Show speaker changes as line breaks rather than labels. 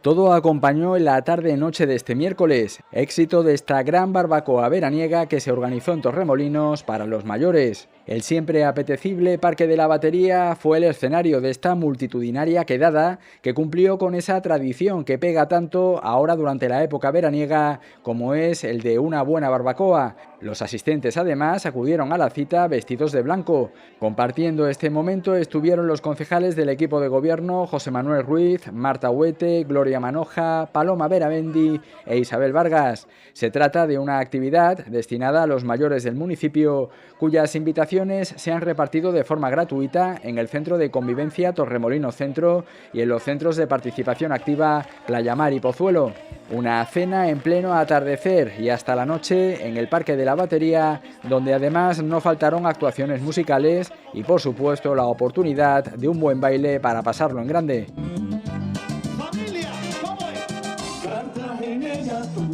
Todo acompañó en la tarde-noche de este miércoles, éxito de esta gran barbacoa veraniega que se organizó en Torremolinos para los mayores. El siempre apetecible Parque de la Batería fue el escenario de esta multitudinaria quedada que cumplió con esa tradición que pega tanto ahora durante la época veraniega como es el de una buena barbacoa. Los asistentes además acudieron a la cita vestidos de blanco. Compartiendo este momento estuvieron los concejales del equipo de gobierno José Manuel Ruiz, Marta Huete, Gloria Manoja, Paloma Veramendi e Isabel Vargas. Se trata de una actividad destinada a los mayores del municipio, cuyas invitaciones se han repartido de forma gratuita en el Centro de Convivencia Torremolinos Centro y en los centros de participación activa Playa Mar y Pozuelo. Una cena en pleno atardecer y hasta la noche en el Parque de la Batería, donde además no faltaron actuaciones musicales y por supuesto la oportunidad de un buen baile para pasarlo en grande.
Familia, ¿cómo es?